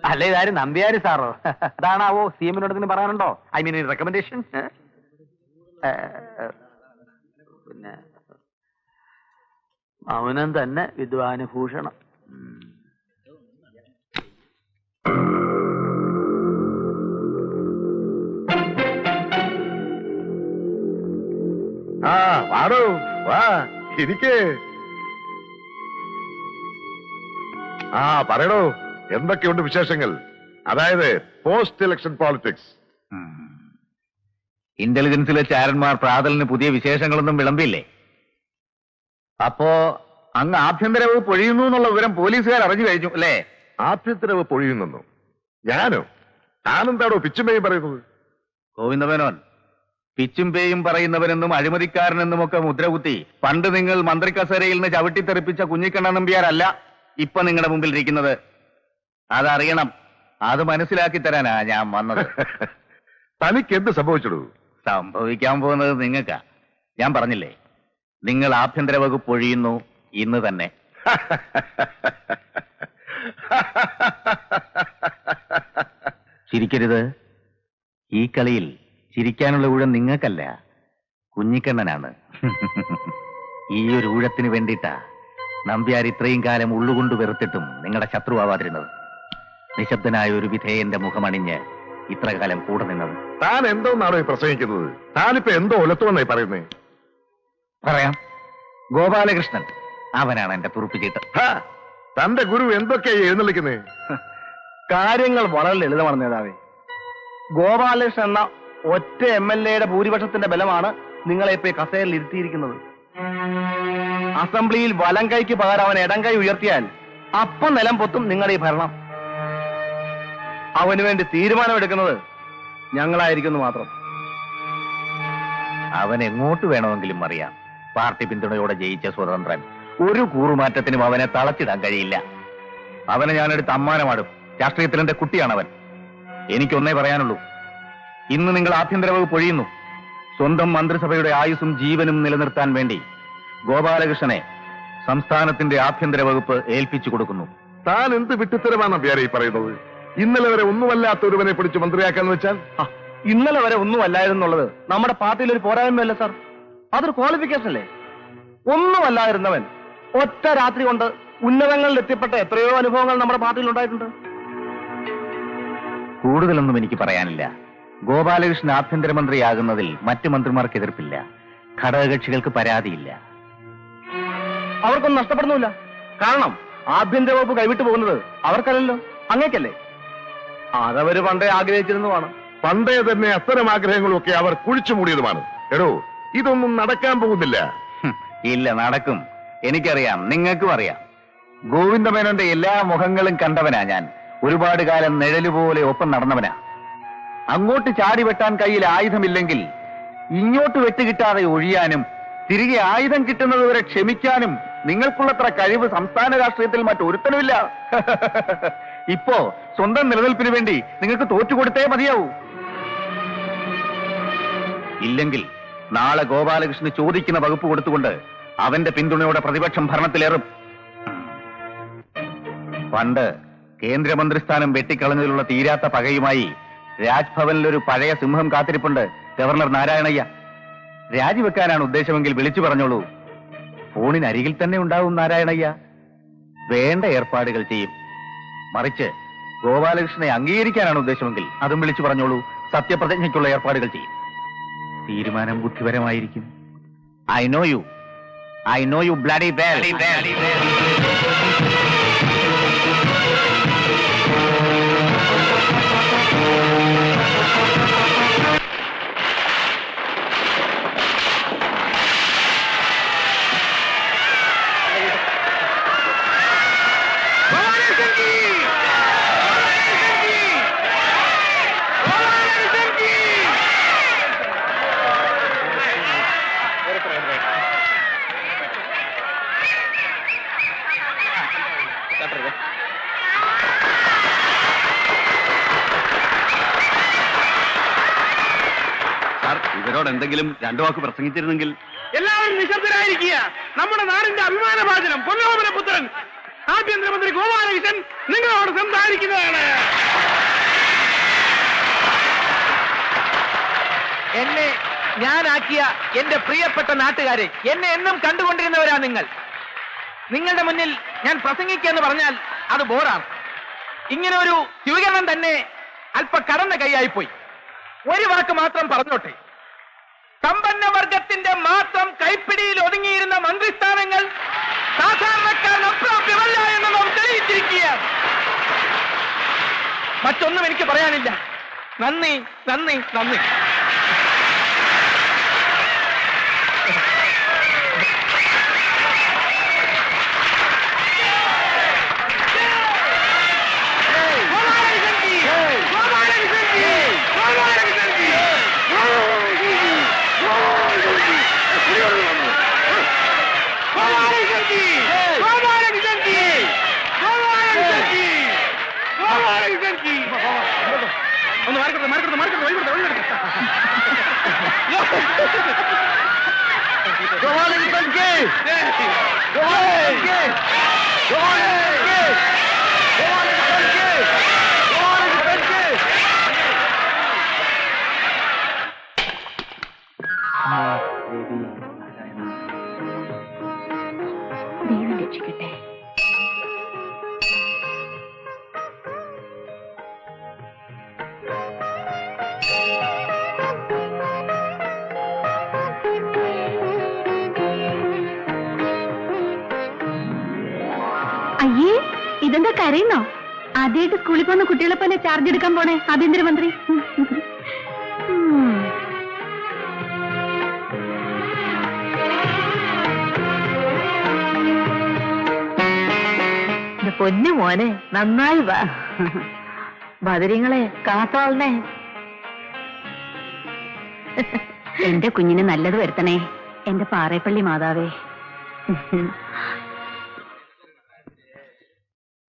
അല്ല, ഇതാരും നമ്പ്യാര് സാറോ? അതാണാവോ സി എമ്മിനോട് പറയാനുണ്ടോ? I mean recommendation. പിന്നെ മൗനം തന്നെ വിദ്വാനുഭൂഷണം. ആ വാടോ, വാ ഇരിക്കേ. ആ പറയടോ, എന്തൊക്കെയുണ്ട് വിശേഷങ്ങൾ? അതായത് പോസ്റ്റ് ഇലക്ഷൻ പോളിറ്റിക്സ്. ഇന്റലിജൻസിലെ ചാരന്മാർ പ്രാതലിന് പുതിയ വിശേഷങ്ങളൊന്നും വിളമ്പില്ലേ? അപ്പോ അങ്ങ് ആഭ്യന്തര വകുപ്പ് ഒഴിയുന്നു എന്നുള്ള വിവരം പോലീസുകാർ അറിഞ്ഞു കഴിഞ്ഞു അല്ലേ? ആഭ്യന്തര വകുപ്പ് ഒഴിയുന്നു? ഞാനോ? താനെന്താടോ പിച്ചുമേയും പറയുന്നത്? ഗോവിന്ദമേനോൻ, പിച്ചും പേയും പറയുന്നവരെന്നും അഴിമതിക്കാരനെന്നുമൊക്കെ മുദ്രകുത്തി പണ്ട് നിങ്ങൾ മന്ത്രി കസേരയിൽ നിന്ന് ചവിട്ടിത്തെറിപ്പിച്ച കുഞ്ഞിക്കണ്ണ നമ്പ്യാരല്ല ഇപ്പൊ നിങ്ങളുടെ മുമ്പിൽ ഇരിക്കുന്നത്. അതറിയണം. അത് മനസ്സിലാക്കി തരാനാ ഞാൻ വന്നത്. തനിക്ക് എന്ത് സംഭവിച്ചിടൂ? സംഭവിക്കാൻ പോകുന്നത് നിങ്ങൾക്കാ. ഞാൻ പറഞ്ഞില്ലേ, നിങ്ങൾ ആഭ്യന്തര വകുപ്പ് ഒഴിയുന്നു ഇന്ന് തന്നെ. ചിരിക്കരുത്. ഈ കളിയിൽ ചിരിക്കാനുള്ള ഊഴം നിങ്ങൾക്കല്ല, കുഞ്ഞിക്കണ്ണനാണ്. ഈ ഒരു ഊഴത്തിന് വേണ്ടിയിട്ടാ നമ്പ്യാർ ഇത്രയും കാലം ഉള്ളുകൊണ്ട് വെറുത്തിട്ടും നിങ്ങളുടെ ശത്രുവാവാതിരുന്നത്. നിശബ്ദനായ ഒരു വിധേയന്റെ മുഖമണിഞ്ഞ് ഇത്ര കാലം കൂടെ നിന്നത്. താൻ എന്തോന്നാണോ ഈ പ്രസംഗിക്കുന്നത്? താനിപ്പോ എന്തോ ഒലത്തുവെന്നായി പറയുന്നേ? പറയാം. ഗോപാലകൃഷ്ണൻ, അവനാണ് എന്റെ തുറുപ്പിച്ചിട്ട്. തന്റെ ഗുരു എന്തൊക്കെയാ എഴുന്നള്ളിക്കുന്നേ? കാര്യങ്ങൾ വളരെ ലളിതമാണ് നേതാവേ. ഗോപാലകൃഷ്ണൻ എന്ന ഒറ്റ MLA ഭൂരിപക്ഷത്തിന്റെ ബലമാണ് നിങ്ങളെ ഇപ്പൊ കസേരയിൽ ഇരുത്തിയിരിക്കുന്നത്. അസംബ്ലിയിൽ വലം കൈക്ക് പകരം അവൻ ഇടം കൈ ഉയർത്തിയാൽ അപ്പം നിലം പൊത്തും നിങ്ങളുടെ ഈ ഭരണം. അവന് വേണ്ടി തീരുമാനമെടുക്കുന്നത് ഞങ്ങളായിരിക്കുന്നു മാത്രം. അവൻ എങ്ങോട്ട് വേണമെങ്കിലും അറിയാം. പാർട്ടി പിന്തുണയോടെ ജയിച്ച സ്വതന്ത്രൻ. ഒരു കൂറുമാറ്റത്തിനും അവനെ തളച്ചിടാൻ കഴിയില്ല. അവനെ ഞാനെടുത്ത് അമ്മാനമാടും. രാഷ്ട്രീയത്തിലെന്റെ കുട്ടിയാണവൻ. എനിക്കൊന്നേ പറയാനുള്ളൂ, ഇന്ന് നിങ്ങൾ ആഭ്യന്തര വകുപ്പ് ഒഴിയുന്നു. സ്വന്തം മന്ത്രിസഭയുടെ ആയുസ്സും ജീവനും നിലനിർത്താൻ വേണ്ടി ഗോപാലകൃഷ്ണനെ സംസ്ഥാനത്തിന്റെ ആഭ്യന്തര വകുപ്പ് ഏൽപ്പിച്ചു കൊടുക്കുന്നു. താൻ എന്ത് വിട്ടുത്തരമാണ് നമ്പ്യാരെ ഈ പറയുന്നത്? ഇന്നലെ വരെ ഒന്നുമല്ലാത്ത ഒരുവനെ പിടിച്ച് മന്ത്രിയാക്കാന്ന് വെച്ചാൽ? ഇന്നലെ വരെ ഒന്നുമല്ലായിരുന്നുള്ളത് നമ്മുടെ പാർട്ടിയിൽ ഒരു പോരായ്മയല്ലേ സാർ? അതൊരു ക്വാളിഫിക്കേഷൻ അല്ലേ? ഒന്നുമല്ലായിരുന്നവൻ ഒറ്റ രാത്രി കൊണ്ട് ഉന്നതങ്ങളിൽ എത്തിപ്പെട്ട എത്രയോ അനുഭവങ്ങൾ നമ്മുടെ പാർട്ടിയിൽ ഉണ്ടായിട്ടുണ്ട്. കൂടുതലൊന്നും എനിക്ക് പറയാനില്ല. ഗോപാലകൃഷ്ണൻ ആഭ്യന്തരമന്ത്രിയാകുന്നതിൽ മറ്റു മന്ത്രിമാർക്ക് എതിർപ്പില്ല. ഘടകകക്ഷികൾക്ക് പരാതിയില്ല. അവർക്കൊന്നും നഷ്ടപ്പെടുന്നില്ല. കാരണം ആഭ്യന്തര വകുപ്പ് കൈവിട്ടു പോകുന്നത് അവർക്കല്ലല്ലോ, അങ്ങേക്കല്ലേ. അതവര് പണ്ടേ ആഗ്രഹിച്ചിരുന്നതാണ്. പണ്ടേ തന്നെ അത്തരം ആഗ്രഹങ്ങളൊക്കെ അവർ കുഴിച്ചു മൂടിയതുമാണ്. എടോ, ഇതൊന്നും നടക്കാൻ പോകുന്നില്ല. ഇല്ല, നടക്കും. എനിക്കറിയാം, നിങ്ങൾക്കും അറിയാം. ഗോവിന്ദമേനോന്റെ എല്ലാ മുഖങ്ങളും കണ്ടവനാ ഞാൻ. ഒരുപാട് കാലം നിഴലുപോലെ ഒപ്പം നടന്നവനാ. അങ്ങോട്ട് ചാടി വെട്ടാൻ കയ്യിൽ ആയുധമില്ലെങ്കിൽ ഇങ്ങോട്ട് വെട്ടുകിട്ടാതെ ഒഴിയാനും തിരികെ ആയുധം കിട്ടുന്നത് വരെ ക്ഷമിക്കാനും നിങ്ങൾക്കുള്ളത്ര കഴിവ് സംസ്ഥാന രാഷ്ട്രീയത്തിൽ മറ്റൊരുത്തനുമില്ല. ഇപ്പോ സ്വന്തം നിലനിൽപ്പിന് വേണ്ടി നിങ്ങൾക്ക് തോറ്റുകൊടുത്തേ മതിയാവൂ. ഇല്ലെങ്കിൽ നാളെ ഗോപാലകൃഷ്ണന് ചോദിക്കുന്ന വകുപ്പ് കൊടുത്തുകൊണ്ട് അവന്റെ പിന്തുണയോടെ പ്രതിപക്ഷം ഭരണത്തിലേറും. പണ്ട് കേന്ദ്രമന്ത്രിസ്ഥാനം വെട്ടിക്കളഞ്ഞതിലുള്ള തീരാത്ത പകയുമായി രാജ്ഭവനിലൊരു പഴയ സിംഹം കാത്തിരിപ്പുണ്ട്, ഗവർണർ നാരായണയ്യ. രാജിവെക്കാനാണ് ഉദ്ദേശമെങ്കിൽ വിളിച്ചു പറഞ്ഞോളൂ. ഫോണിനരികിൽ തന്നെ ഉണ്ടാവും നാരായണയ്യ. വേണ്ട ഏർപ്പാടുകൾ ചെയ്യും. മറിച്ച് ഗോപാലകൃഷ്ണനെ അംഗീകരിക്കാനാണ് ഉദ്ദേശമെങ്കിൽ അതും വിളിച്ചു പറഞ്ഞോളൂ. സത്യപ്രതിജ്ഞയ്ക്കുള്ള ഏർപ്പാടുകൾ ചെയ്യും. തീരുമാനം ബുദ്ധിപരമായിരിക്കും. I know you bloody well. ഇവരോട് എന്തെങ്കിലും രണ്ടു വാക്ക് പ്രസംഗിച്ചിരുന്നെങ്കിൽ. എല്ലാവരും നിശബ്ദരായിരിക്കുക. നമ്മുടെ നാടിന്റെ അഭിമാനഭാചനം പൊന്നോമന പുത്രൻ ആഭ്യന്തരമന്ത്രി ഗോപാലകൃഷ്ണൻ നിങ്ങളോട് സംസാരിക്കുന്നതാണ്. എന്നെ ഞാനാക്കിയ എന്റെ പ്രിയപ്പെട്ട നാട്ടുകാരെ, എന്നെ എന്നും കണ്ടുകൊണ്ടിരുന്നവരാ നിങ്ങൾ. നിങ്ങളുടെ മുന്നിൽ ഞാൻ പ്രസംഗിക്കുക എന്ന് പറഞ്ഞാൽ അത് ബോറാണ്. ഇങ്ങനെ ഒരു സ്വീകരണം തന്നെ അല്പ കടന്ന കൈയായിപ്പോയി. ഒരു വാക്ക് മാത്രം പറഞ്ഞോട്ടെ. സമ്പന്ന വർഗത്തിന്റെ മാത്രം കൈപ്പിടിയിൽ ഒതുങ്ങിയിരുന്ന മന്ത്രിസ്ഥാനങ്ങൾ സാധാരണക്കാരൻ അപ്രാപ്യമല്ല എന്ന് നാം തെളിയിച്ചിരിക്കുകയാണ്. മറ്റൊന്നും എനിക്ക് പറയാനില്ല. നന്ദി, നന്ദി, നന്ദി. ഒന്ന് മാറിക്കൊടുത്ത് മാറിക്കൊടുത്ത് മാറിക്കൊടുത്ത് വഴികൊടുത്ത് ദൈവം രക്ഷിക്കട്ടെ. അയ്യേ, ഇതെന്താ കരയുന്നോ? ആദ്യമായിട്ട് സ്കൂളിൽ പോകുന്ന കുട്ടികളെ പോലെ ചാർജ് എടുക്കാൻ പോണേ ആഭ്യന്തരമന്ത്രി. പൊന്നു മോനെ, നന്നായി വാ. ബദരിങ്ങളെ കാത്തോളണേ. എന്റെ കുഞ്ഞിന് നല്ലത് വരുത്തണേ, എന്റെ പാറേപ്പള്ളി മാതാവേ.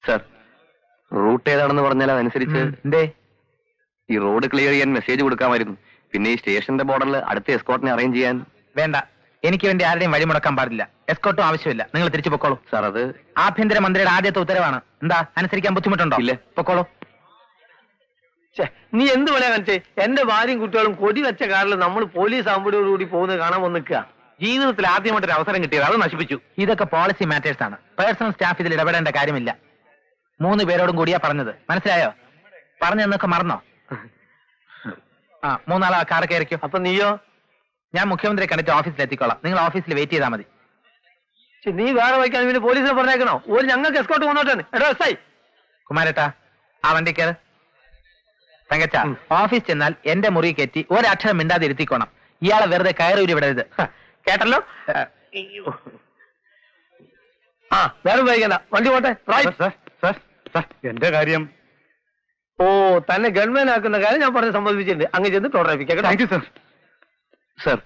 സർ, റൂട്ട് ഏതാണെന്ന് പറഞ്ഞാൽ അതനുസരിച്ച് എന്തേ? ഈ റോഡ് ക്ലിയർ ചെയ്യാൻ മെസ്സേജ് കൊടുക്കാമായിരുന്നു. പിന്നെ ഈ സ്റ്റേഷന്റെ ബോർഡറിൽ അടുത്ത എസ്കോർട്ടിനെ അറേഞ്ച് ചെയ്യാൻ. വേണ്ട, എനിക്ക് വേണ്ടി ആരുടെയും വഴി മുടക്കാൻ പാടില്ല. എസ്കോർട്ടും ആവശ്യമില്ല. നിങ്ങൾ തിരിച്ചു പൊക്കോളൂ. സാർ, അത് ആഭ്യന്തരമന്ത്രിയുടെ ആദ്യത്തെ ഉത്തരവാണ്. എന്താ, അനുസരിക്കാൻ ബുദ്ധിമുട്ടുണ്ടോ? ഇല്ല. പൊക്കോളൂ. നീ എന്ത് പോലെ കാണിച്ചേ? എന്റെ ഭാര്യയും കുട്ടികളും കൊടി വെച്ച കാറിൽ നമ്മൾ പോലീസ് ആകുമ്പോഴോടുകൂടി പോകുന്നത് കാണാൻ വന്ന് നിൽക്കുക. ജീവിതത്തിൽ ആദ്യമായിട്ടൊരു അവസരം കിട്ടിയത്, അത് നശിപ്പിച്ചു. ഇതൊക്കെ പോളിസി മാറ്റേഴ്സ് ആണ്. പേഴ്സണൽ സ്റ്റാഫ് ഇതിൽ ഇടപെടേണ്ട കാര്യമില്ല. 3 പേരോടും കൂടിയാ പറഞ്ഞത്, മനസ്സിലായോ? പറഞ്ഞെന്നൊക്കെ മറന്നോ? 3 ആളാ കാർ കയറിക്കോ. അപ്പൊ നീയോ? ഞാൻ മുഖ്യമന്ത്രിയെ കണ്ടിട്ട് ഓഫീസിൽ എത്തിക്കോളാം. നിങ്ങൾ ഓഫീസിൽ വെയിറ്റ് ചെയ്താൽ മതി. നീ വേറെ വയ്ക്കാൻ പിന്നെ പോലീസിനെ പറഞ്ഞേക്കണോ? ഒരു ഞങ്ങൾക്ക് എസ്കോട്ട് കൊണ്ടോട്ടാണ്. എടോ എസ് ഐ കുമാരേട്ടാ, ആ വണ്ടി കയറ്. തങ്കച്ച, ഓഫീസ് ചെന്നാൽ എന്റെ മുറി കയറ്റി ഒരക്ഷരം മിണ്ടാതെ ഇരുത്തിക്കോണം. ഇയാളെ വെറുതെ കയറൂരി വിടരുത്, കേട്ടല്ലോ? ആ, വേറെ വൈകണ്ട, വണ്ടി പോട്ടെ. എന്റെ കാര്യം. ഓ, തന്നെ ഗവൺമെന്റ് ആക്കുന്ന കാര്യം ഞാൻ പറഞ്ഞ് സമ്മതിപ്പിച്ചിട്ടുണ്ട്. അങ്ങ് ചെന്ന് toll traffic. Thank you sir. Sir,